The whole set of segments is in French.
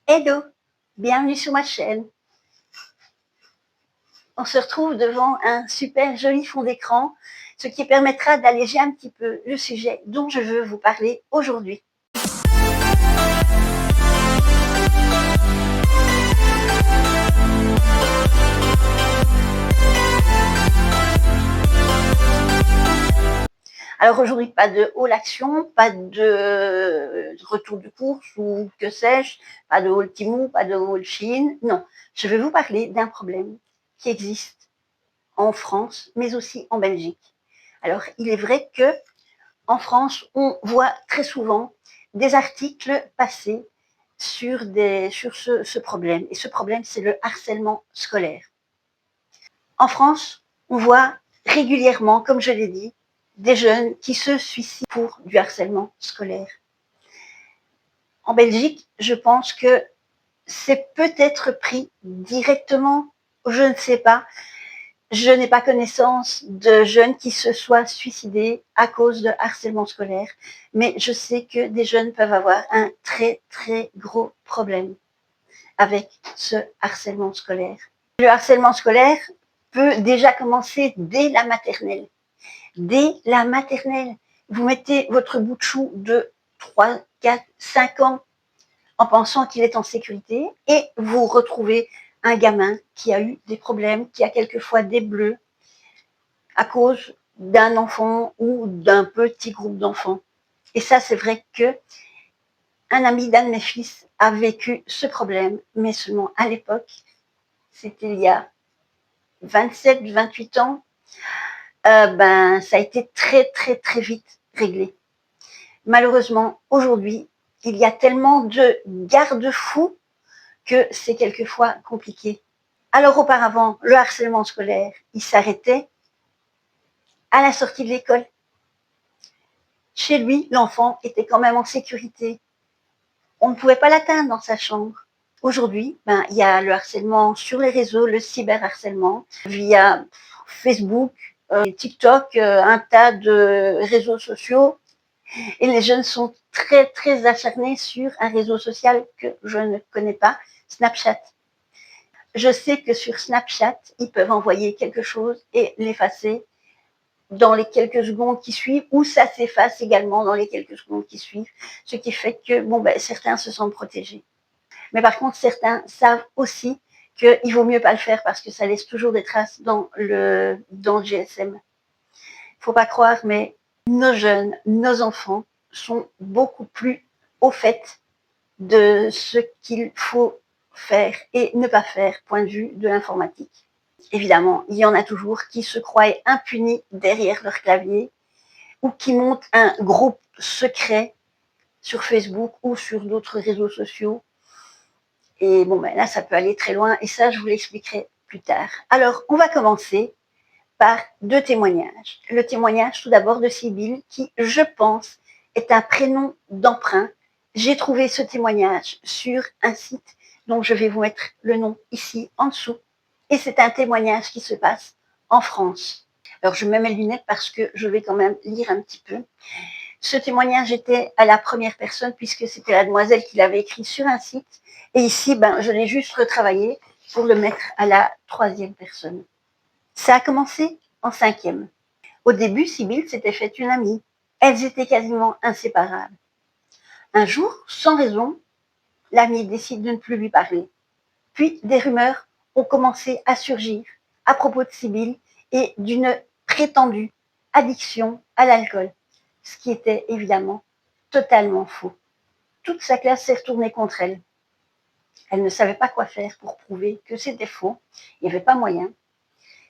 Hello, bienvenue sur ma chaîne. On se retrouve devant un super joli fond d'écran, ce qui permettra d'alléger un petit peu le sujet dont je veux vous parler aujourd'hui. Alors aujourd'hui, pas de haul action, pas de retour de course ou que sais-je, pas de haul Temu, pas de haul Shein. Non, je vais vous parler d'un problème qui existe en France, mais aussi en Belgique. Alors, il est vrai que en France, on voit très souvent des articles passer sur ce problème. Et ce problème, c'est le harcèlement scolaire. En France, on voit régulièrement, comme je l'ai dit, des jeunes qui se suicident pour du harcèlement scolaire. En Belgique, je pense que c'est peut-être pris directement, je ne sais pas. Je n'ai pas connaissance de jeunes qui se soient suicidés à cause de harcèlement scolaire, mais je sais que des jeunes peuvent avoir un très très gros problème avec ce harcèlement scolaire. Le harcèlement scolaire peut déjà commencer dès la maternelle. Dès la maternelle, vous mettez votre bout de chou de 3, 4, 5 ans en pensant qu'il est en sécurité et vous retrouvez un gamin qui a eu des problèmes, qui a quelquefois des bleus à cause d'un enfant ou d'un petit groupe d'enfants. Et ça, c'est vrai que un ami d'un de mes fils a vécu ce problème, mais seulement à l'époque, c'était il y a 27, 28 ans, ça a été très très très vite réglé. Malheureusement, aujourd'hui, il y a tellement de garde-fous que c'est quelquefois compliqué. Alors auparavant, le harcèlement scolaire, il s'arrêtait à la sortie de l'école. Chez lui, l'enfant était quand même en sécurité. On ne pouvait pas l'atteindre dans sa chambre. Aujourd'hui, il y a le harcèlement sur les réseaux, le cyberharcèlement, via Facebook, TikTok, un tas de réseaux sociaux. Et les jeunes sont très, très acharnés sur un réseau social que je ne connais pas, Snapchat. Je sais que sur Snapchat, ils peuvent envoyer quelque chose et l'effacer dans les quelques secondes qui suivent, ou ça s'efface également dans les quelques secondes qui suivent, ce qui fait que certains se sentent protégés. Mais par contre, certains savent aussi qu'il vaut mieux pas le faire parce que ça laisse toujours des traces dans le GSM. Faut pas croire, mais nos jeunes, nos enfants sont beaucoup plus au fait de ce qu'il faut faire et ne pas faire, point de vue de l'informatique. Évidemment, il y en a toujours qui se croient impunis derrière leur clavier ou qui montent un groupe secret sur Facebook ou sur d'autres réseaux sociaux. Et là, ça peut aller très loin et ça, je vous l'expliquerai plus tard. Alors, on va commencer par deux témoignages. Le témoignage tout d'abord de Sybille qui, je pense, est un prénom d'emprunt. J'ai trouvé ce témoignage sur un site dont je vais vous mettre le nom ici en dessous. Et c'est un témoignage qui se passe en France. Alors, je mets mes lunettes parce que je vais quand même lire un petit peu. Ce témoignage était à la première personne puisque c'était la demoiselle qui l'avait écrit sur un site. Et ici, je l'ai juste retravaillé pour le mettre à la troisième personne. Ça a commencé en 5e. Au début, Sybille s'était fait une amie. Elles étaient quasiment inséparables. Un jour, sans raison, l'amie décide de ne plus lui parler. Puis, des rumeurs ont commencé à surgir à propos de Sybille et d'une prétendue addiction à l'alcool, ce qui était évidemment totalement faux. Toute sa classe s'est retournée contre elle. Elle ne savait pas quoi faire pour prouver que c'était faux. Il n'y avait pas moyen.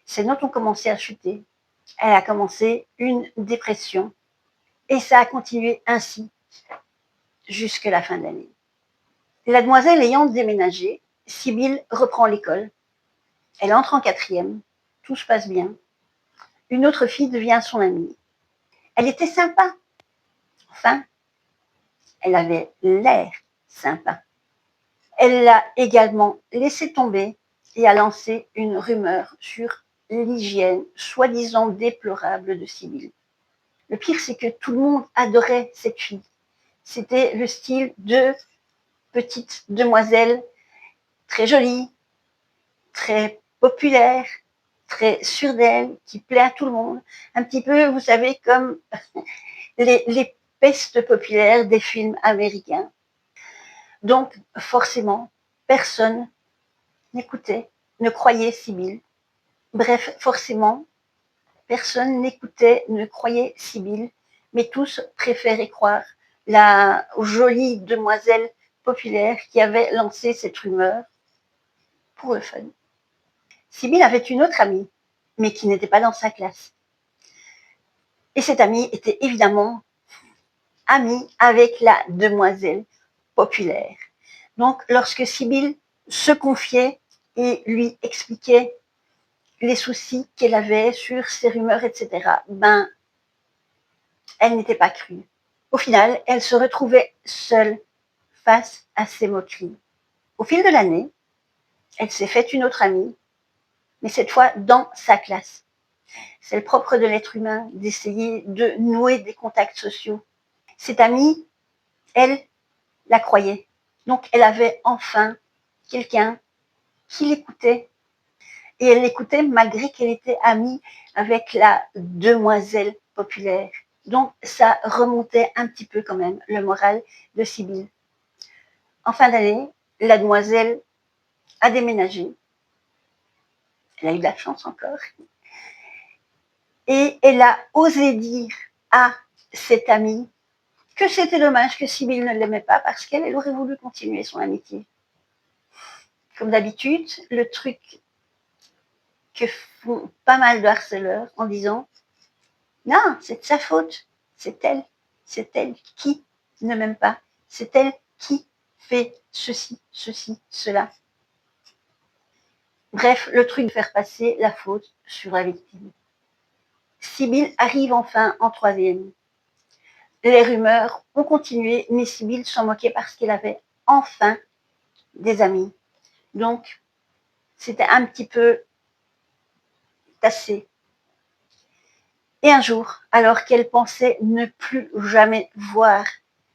Ses notes ont commencé à chuter. Elle a commencé une dépression. Et ça a continué ainsi jusqu'à la fin de l'année. La demoiselle ayant déménagé, Sybille reprend l'école. Elle entre en 4e. Tout se passe bien. Une autre fille devient son amie. Elle était sympa. Enfin, elle avait l'air sympa. Elle l'a également laissé tomber et a lancé une rumeur sur l'hygiène soi-disant déplorable de Sybille. Le pire, c'est que tout le monde adorait cette fille. C'était le style de petite demoiselle très jolie, très populaire, très sûre d'elle, qui plaît à tout le monde. Un petit peu, vous savez, comme les pestes populaires des films américains. Donc, forcément, personne n'écoutait, ne croyait Sibylle. Bref, forcément, personne n'écoutait, ne croyait Sibylle, mais tous préféraient croire la jolie demoiselle populaire qui avait lancé cette rumeur pour le fun. Sibylle avait une autre amie, mais qui n'était pas dans sa classe. Et cette amie était évidemment amie avec la demoiselle populaire. Donc, lorsque Sibylle se confiait et lui expliquait les soucis qu'elle avait sur ces rumeurs, etc., ben, elle n'était pas crue. Au final, elle se retrouvait seule face à ces moqueries. Au fil de l'année, elle s'est faite une autre amie, mais cette fois dans sa classe. C'est le propre de l'être humain d'essayer de nouer des contacts sociaux. Cette amie, elle, la croyait. Donc, elle avait enfin quelqu'un qui l'écoutait. Et elle l'écoutait malgré qu'elle était amie avec la demoiselle populaire. Donc, ça remontait un petit peu quand même le moral de Sibylle. En fin d'année, la demoiselle a déménagé. Elle a eu de la chance encore. Et elle a osé dire à cette amie que c'était dommage que Sibylle ne l'aimait pas parce qu'elle aurait voulu continuer son amitié. Comme d'habitude, le truc que font pas mal de harceleurs en disant « Non, c'est de sa faute, c'est elle qui ne m'aime pas, c'est elle qui fait ceci, cela. » Bref, le truc de faire passer la faute sur la victime. Sibylle arrive enfin en troisième. Les rumeurs ont continué, mais Sibylle s'en moquait parce qu'elle avait enfin des amis. Donc, c'était un petit peu tassé. Et un jour, alors qu'elle pensait ne plus jamais voir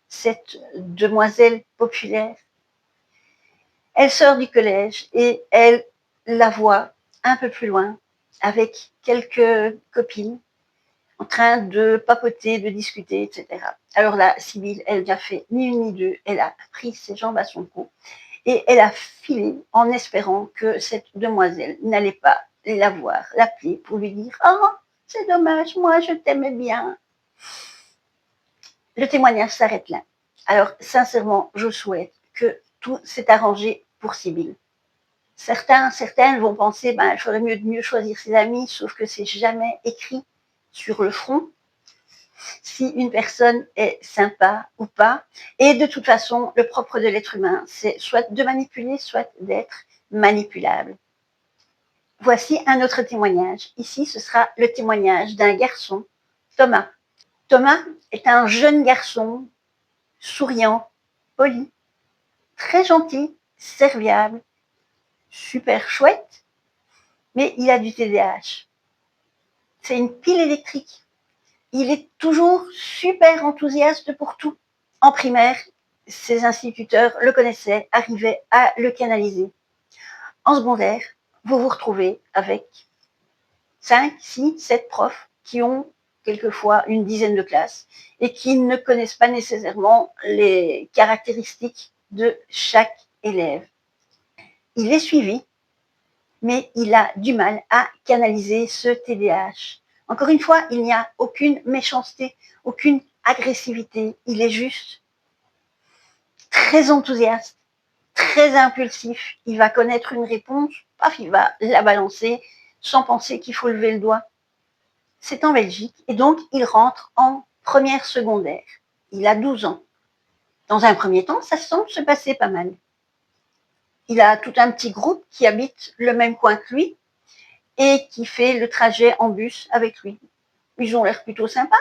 cette demoiselle populaire, elle sort du collège et elle la voit un peu plus loin avec quelques copines en train de papoter, de discuter, etc. Alors là, Sibylle, elle n'a fait ni une ni deux, elle a pris ses jambes à son cou et elle a filé en espérant que cette demoiselle n'allait pas la voir, l'appeler pour lui dire « Oh, c'est dommage, moi je t'aimais bien ». Le témoignage s'arrête là. Alors, sincèrement, je souhaite que tout s'est arrangé pour Sibylle. Certaines vont penser ben, il ferait mieux de mieux choisir ses amis, sauf que c'est jamais écrit sur le front si une personne est sympa ou pas. Et de toute façon, le propre de l'être humain, c'est soit de manipuler, soit d'être manipulable. Voici un autre témoignage. Ici, ce sera le témoignage d'un garçon, Thomas. Thomas est un jeune garçon, souriant, poli, très gentil, serviable, super chouette, mais il a du TDAH. C'est une pile électrique. Il est toujours super enthousiaste pour tout. En primaire, ses instituteurs le connaissaient, arrivaient à le canaliser. En secondaire, vous vous retrouvez avec 5, 6, 7 profs qui ont quelquefois une dizaine de classes et qui ne connaissent pas nécessairement les caractéristiques de chaque élève. Il est suivi, mais il a du mal à canaliser ce TDAH. Encore une fois, il n'y a aucune méchanceté, aucune agressivité. Il est juste très enthousiaste, très impulsif. Il va connaître une réponse, paf, il va la balancer sans penser qu'il faut lever le doigt. C'est en Belgique et donc il rentre en première secondaire. Il a 12 ans. Dans un premier temps, ça semble se passer pas mal. Il a tout un petit groupe qui habite le même coin que lui et qui fait le trajet en bus avec lui. Ils ont l'air plutôt sympas.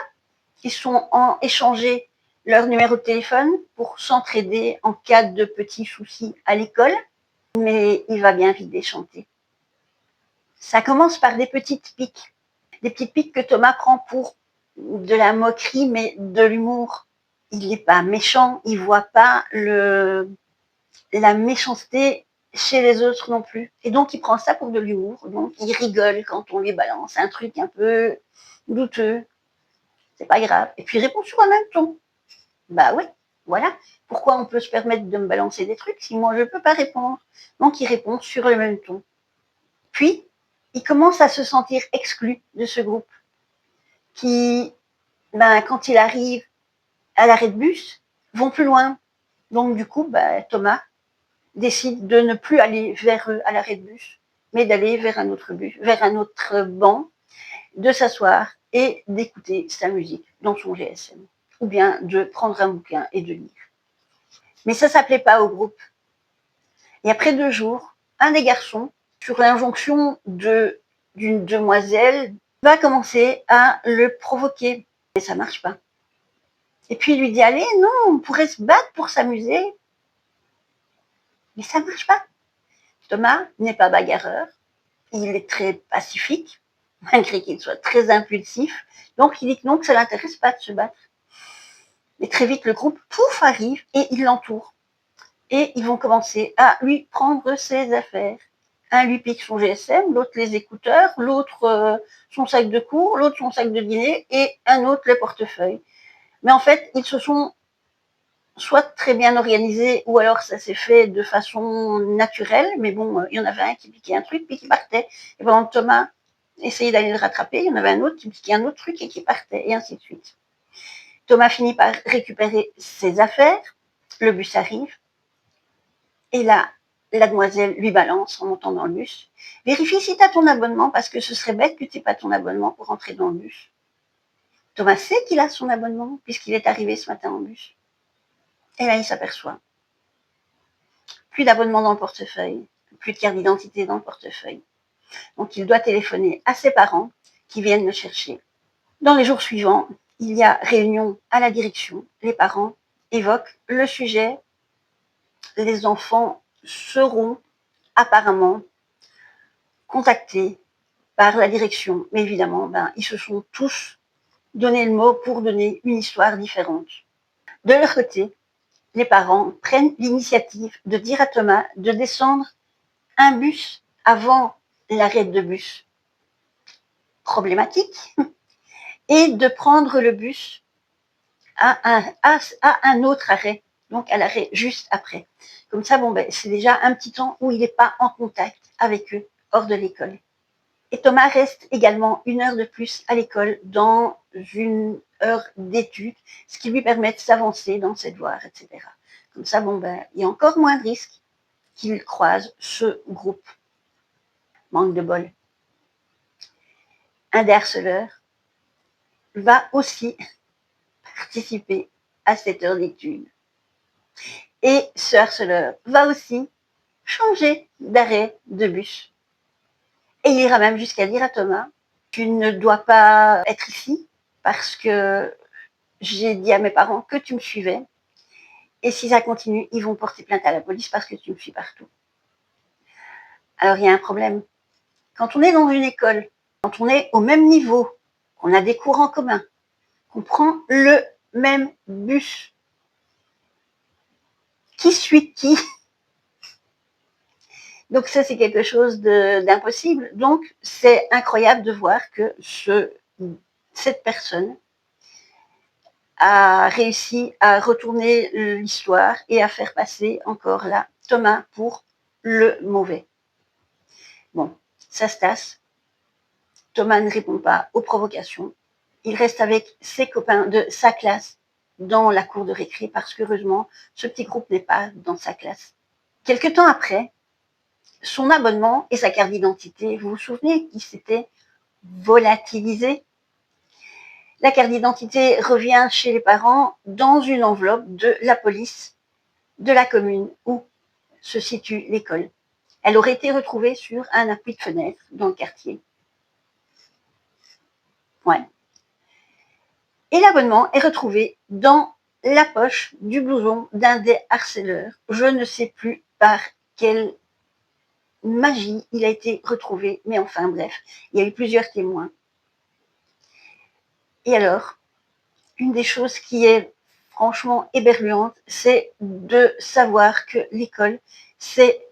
Ils sont en échanger leur numéro de téléphone pour s'entraider en cas de petits soucis à l'école, mais il va bien vite déchanter. Ça commence par des petites piques que Thomas prend pour de la moquerie, mais de l'humour. Il n'est pas méchant, il voit pas la méchanceté chez les autres non plus. Et donc, il prend ça pour de l'humour. Donc, il rigole quand on lui balance un truc un peu douteux. C'est pas grave. Et puis, il répond sur un même ton. Bah oui, voilà. Pourquoi on peut se permettre de me balancer des trucs si moi je peux pas répondre? Donc, il répond sur le même ton. Puis, il commence à se sentir exclu de ce groupe qui, quand il arrive à l'arrêt de bus, vont plus loin. Donc, du coup, Thomas décide de ne plus aller vers eux à l'arrêt de bus, mais d'aller vers un autre bus, vers un autre banc, de s'asseoir et d'écouter sa musique dans son GSM, ou bien de prendre un bouquin et de lire. Mais ça s'appelait pas au groupe. Et après 2 jours, un des garçons, sur l'injonction d'une demoiselle, va commencer à le provoquer. Et ça marche pas. Et puis il lui dit, allez, non, on pourrait se battre pour s'amuser. Mais ça marche pas. Thomas n'est pas bagarreur. Il est très pacifique, malgré qu'il soit très impulsif. Donc il dit que non, que ça l'intéresse pas de se battre. Mais très vite, le groupe, pouf, arrive et il l'entoure. Et ils vont commencer à lui prendre ses affaires. Un lui pique son GSM, l'autre les écouteurs, l'autre son sac de cours, l'autre son sac de dîner et un autre le portefeuille. Mais en fait, ils se sont soit très bien organisés ou alors ça s'est fait de façon naturelle. Mais bon, il y en avait un qui piquait un truc puis qui partait. Et pendant que Thomas essayait d'aller le rattraper, il y en avait un autre qui piquait un autre truc et qui partait, et ainsi de suite. Thomas finit par récupérer ses affaires, le bus arrive, et là, la demoiselle lui balance en montant dans le bus. Vérifie si tu as ton abonnement parce que ce serait bête que tu n'aies pas ton abonnement pour entrer dans le bus. Thomas sait qu'il a son abonnement puisqu'il est arrivé ce matin en bus. Et là, il s'aperçoit. Plus d'abonnement dans le portefeuille, plus de carte d'identité dans le portefeuille. Donc, il doit téléphoner à ses parents qui viennent le chercher. Dans les jours suivants, il y a réunion à la direction. Les parents évoquent le sujet. Les enfants seront apparemment contactés par la direction. Mais évidemment, ils se sont tous donné le mot pour donner une histoire différente. De leur côté, les parents prennent l'initiative de dire à Thomas de descendre un bus avant l'arrêt de bus problématique et de prendre le bus à un autre arrêt, donc à l'arrêt juste après. Comme ça, c'est déjà un petit temps où il n'est pas en contact avec eux hors de l'école. Et Thomas reste également 1 heure de plus à l'école dans une heure d'études, ce qui lui permet de s'avancer dans ses devoirs, etc. Comme ça, il y a encore moins de risques qu'il croise ce groupe. Manque de bol. Un des harceleurs va aussi participer à cette heure d'études. Et ce harceleur va aussi changer d'arrêt de bus. Et il ira même jusqu'à dire à Thomas, tu ne dois pas être ici parce que j'ai dit à mes parents que tu me suivais. Et si ça continue, ils vont porter plainte à la police parce que tu me suis partout. Alors il y a un problème. Quand on est dans une école, quand on est au même niveau, qu'on a des cours en commun, qu'on prend le même bus, qui suit qui? Donc ça, c'est quelque chose d'impossible. Donc c'est incroyable de voir que cette personne a réussi à retourner l'histoire et à faire passer encore là Thomas pour le mauvais. Bon, ça se tasse. Thomas ne répond pas aux provocations. Il reste avec ses copains de sa classe dans la cour de récré parce qu'heureusement, ce petit groupe n'est pas dans sa classe. Quelque temps après, son abonnement et sa carte d'identité, vous vous souvenez, qui s'était volatilisé. La carte d'identité revient chez les parents dans une enveloppe de la police de la commune où se situe l'école. Elle aurait été retrouvée sur un appui de fenêtre dans le quartier. Ouais. Et l'abonnement est retrouvé dans la poche du blouson d'un des harceleurs. Je ne sais plus par quelle magie il a été retrouvé, mais enfin bref, il y a eu plusieurs témoins. Et alors, une des choses qui est franchement éberluante, c'est de savoir que l'école, c'est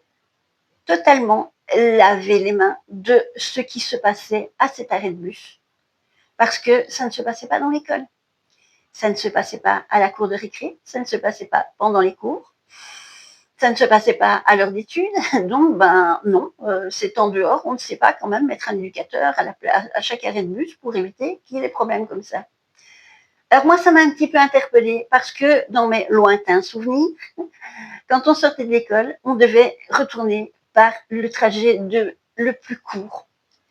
totalement laver les mains de ce qui se passait à cet arrêt de bus. Parce que ça ne se passait pas dans l'école. Ça ne se passait pas à la cour de récré, ça ne se passait pas pendant les cours, ça ne se passait pas à l'heure d'études. Donc, ben non, c'est en dehors, on ne sait pas quand même mettre un éducateur à chaque arrêt de bus pour éviter qu'il y ait des problèmes comme ça. Alors moi, ça m'a un petit peu interpellée parce que dans mes lointains souvenirs, quand on sortait de l'école, on devait retourner par le trajet le plus court.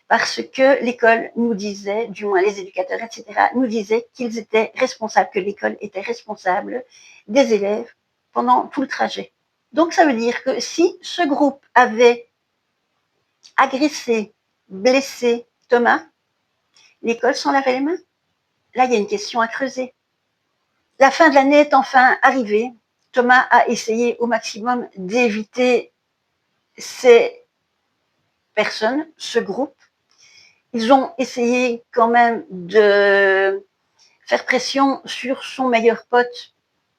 Parce que l'école nous disait, du moins les éducateurs, etc., nous disaient qu'ils étaient responsables, que l'école était responsable des élèves pendant tout le trajet. Donc ça veut dire que si ce groupe avait agressé, blessé Thomas, l'école s'en lavait les mains. Là, il y a une question à creuser. La fin de l'année est enfin arrivée. Thomas a essayé au maximum d'éviter ces personnes, ce groupe. Ils ont essayé quand même de faire pression sur son meilleur pote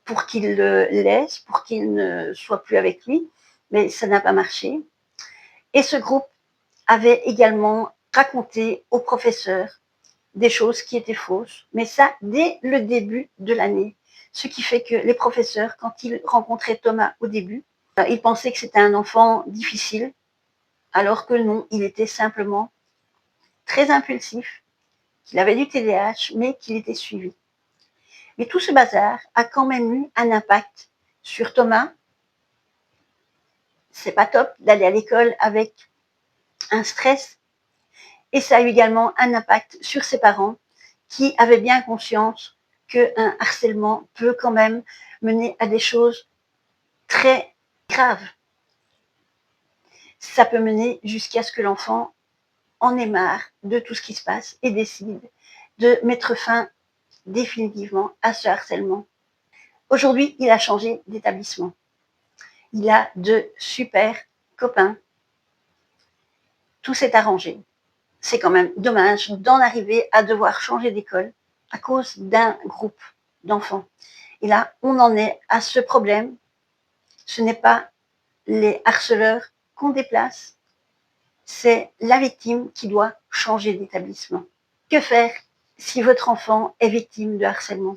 pour qu'il le laisse, pour qu'il ne soit plus avec lui, mais ça n'a pas marché. Et ce groupe avait également raconté au professeur des choses qui étaient fausses, mais ça dès le début de l'année. Ce qui fait que les professeurs, quand ils rencontraient Thomas au début, ils pensaient que c'était un enfant difficile, alors que non, il était simplement très impulsif, qu'il avait du TDAH, mais qu'il était suivi. Mais tout ce bazar a quand même eu un impact sur Thomas. C'est pas top d'aller à l'école avec un stress. Et ça a eu également un impact sur ses parents qui avaient bien conscience qu'un harcèlement peut quand même mener à des choses très graves. Ça peut mener jusqu'à ce que l'enfant en ait marre de tout ce qui se passe et décide de mettre fin définitivement à ce harcèlement. Aujourd'hui, il a changé d'établissement. Il a de super copains. Tout s'est arrangé. C'est quand même dommage d'en arriver à devoir changer d'école à cause d'un groupe d'enfants. Et là, on en est à ce problème. Ce n'est pas les harceleurs qu'on déplace, c'est la victime qui doit changer d'établissement. Que faire si votre enfant est victime de harcèlement?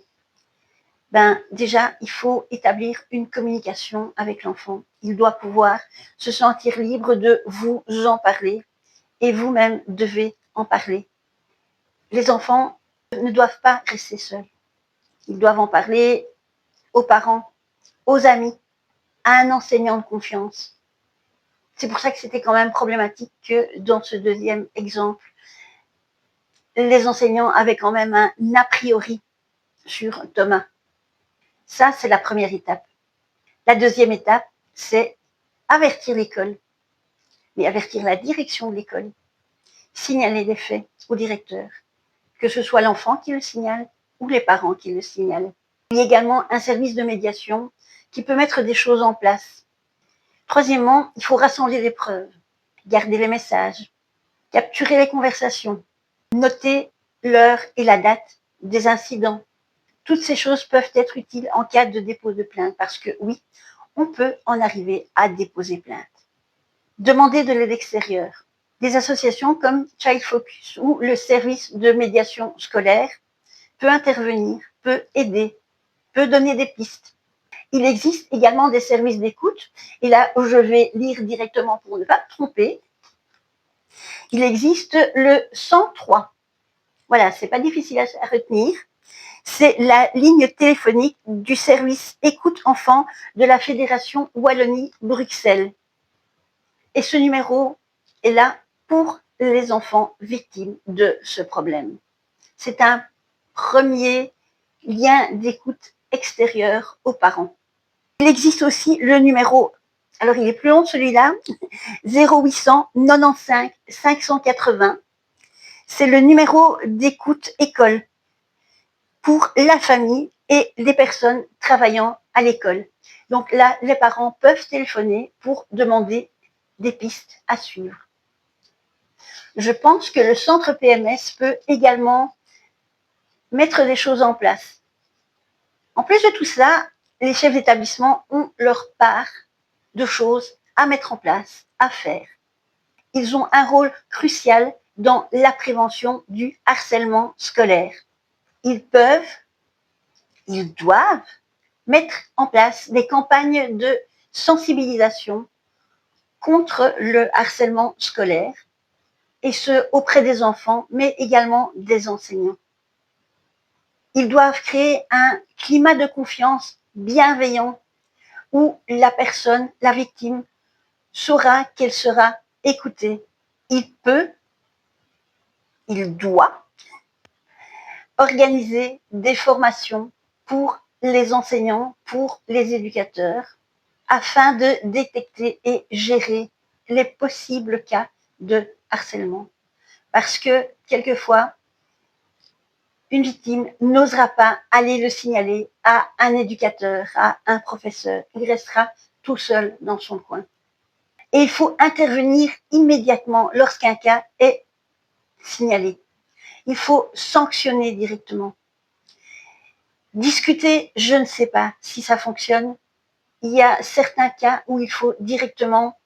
Ben, déjà, il faut établir une communication avec l'enfant. Il doit pouvoir se sentir libre de vous en parler et vous-même devez en parler. Les enfants ne doivent pas rester seuls. Ils doivent en parler aux parents, aux amis, à un enseignant de confiance. C'est pour ça que c'était quand même problématique que dans ce deuxième exemple, les enseignants avaient quand même un a priori sur Thomas. Ça, c'est la première étape. La deuxième étape, c'est avertir l'école, mais avertir la direction de l'école, signaler les faits au directeur, que ce soit l'enfant qui le signale ou les parents qui le signalent. Il y a également un service de médiation qui peut mettre des choses en place. Troisièmement, il faut rassembler les preuves, garder les messages, capturer les conversations, noter l'heure et la date des incidents. Toutes ces choses peuvent être utiles en cas de dépôt de plainte parce que oui, on peut en arriver à déposer plainte. Demander de l'aide extérieure. Des associations comme Child Focus ou le service de médiation scolaire peut intervenir, peut aider, peut donner des pistes. Il existe également des services d'écoute, et là où je vais lire directement pour ne pas me tromper, il existe le 103. Voilà, c'est pas difficile à retenir. C'est la ligne téléphonique du service écoute enfant de la Fédération Wallonie-Bruxelles. Et ce numéro est là pour les enfants victimes de ce problème. C'est un premier lien d'écoute extérieur aux parents. Il existe aussi le numéro, alors il est plus long celui-là, 0800 95 580. C'est le numéro d'écoute école pour la famille et les personnes travaillant à l'école. Donc là, les parents peuvent téléphoner pour demander des pistes à suivre. Je pense que le centre PMS peut également mettre des choses en place En plus de tout ça, les chefs d'établissement ont leur part de choses à mettre en place, à faire. Ils ont un rôle crucial dans la prévention du harcèlement scolaire. Ils doivent mettre en place des campagnes de sensibilisation contre le harcèlement scolaire, et ce auprès des enfants, mais également des enseignants. Ils doivent créer un climat de confiance bienveillant où la personne, la victime, saura qu'elle sera écoutée. Il doit organiser des formations pour les enseignants, pour les éducateurs, afin de détecter et gérer les possibles cas de harcèlement. Parce que quelquefois, une victime n'osera pas aller le signaler à un éducateur, à un professeur. Il restera tout seul dans son coin. Et il faut intervenir immédiatement lorsqu'un cas est signalé. Il faut sanctionner directement. Discuter, je ne sais pas si ça fonctionne. Il y a certains cas où il faut directement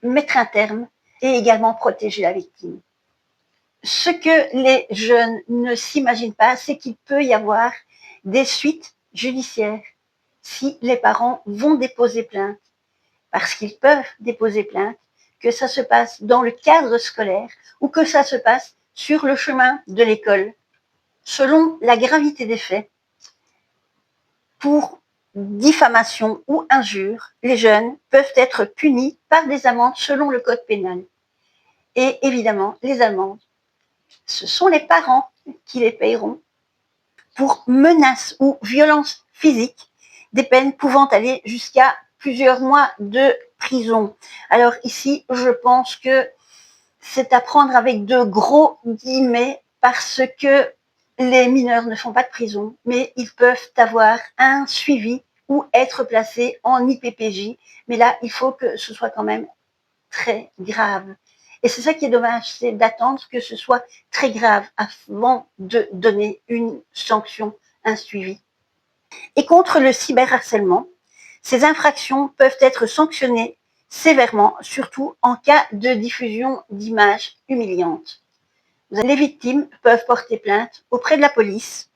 mettre un terme et également protéger la victime. Ce que les jeunes ne s'imaginent pas, c'est qu'il peut y avoir des suites judiciaires si les parents vont déposer plainte, parce qu'ils peuvent déposer plainte, que ça se passe dans le cadre scolaire ou que ça se passe sur le chemin de l'école. Selon la gravité des faits, pour diffamation ou injure, les jeunes peuvent être punis par des amendes selon le code pénal. Et évidemment, les amendes, ce sont les parents qui les paieront. Pour menaces ou violences physiques, des peines pouvant aller jusqu'à plusieurs mois de prison. Alors ici, je pense que c'est à prendre avec de gros guillemets parce que les mineurs ne font pas de prison, mais ils peuvent avoir un suivi ou être placés en IPPJ. Mais là, il faut que ce soit quand même très grave. Et c'est ça qui est dommage, c'est d'attendre que ce soit très grave avant de donner une sanction, un suivi. Et contre le cyberharcèlement, ces infractions peuvent être sanctionnées sévèrement, surtout en cas de diffusion d'images humiliantes. Les victimes peuvent porter plainte auprès de la police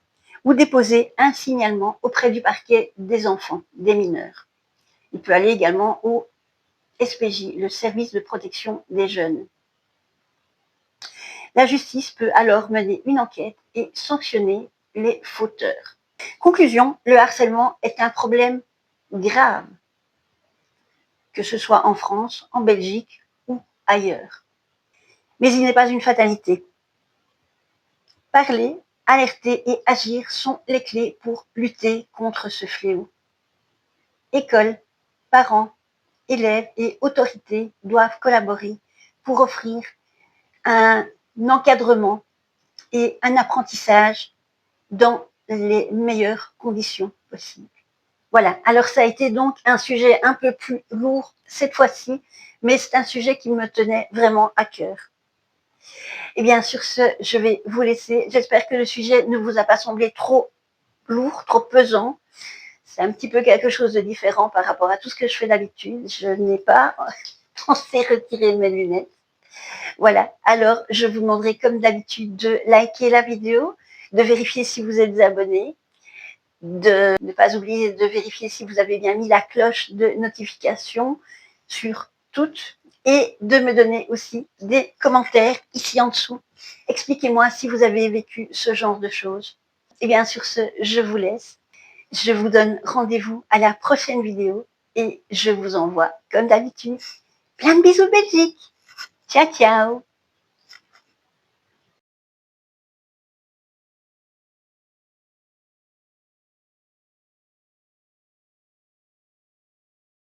ou déposer un signalement auprès du parquet des enfants, des mineurs. Il peut aller également au SPJ, le service de protection des jeunes. La justice peut alors mener une enquête et sanctionner les fauteurs. Conclusion, le harcèlement est un problème grave, que ce soit en France, en Belgique ou ailleurs. Mais il n'est pas une fatalité. Parler, alerter et agir sont les clés pour lutter contre ce fléau. Écoles, parents, élèves et autorités doivent collaborer pour offrir un encadrement et un apprentissage dans les meilleures conditions possibles. Voilà, alors ça a été donc un sujet un peu plus lourd cette fois-ci, mais c'est un sujet qui me tenait vraiment à cœur. Et bien sur ce, je vais vous laisser. J'espère que le sujet ne vous a pas semblé trop lourd, trop pesant. C'est un petit peu quelque chose de différent par rapport à tout ce que je fais d'habitude. Je n'ai pas pensé retirer mes lunettes. Voilà, alors je vous demanderai comme d'habitude de liker la vidéo, de vérifier si vous êtes abonné, de ne pas oublier de vérifier si vous avez bien mis la cloche de notification sur toutes et de me donner aussi des commentaires ici en dessous. Expliquez-moi si vous avez vécu ce genre de choses. Et bien sur ce, je vous laisse. Je vous donne rendez-vous à la prochaine vidéo et je vous envoie, comme d'habitude, plein de bisous Belgique. Ciao, ciao!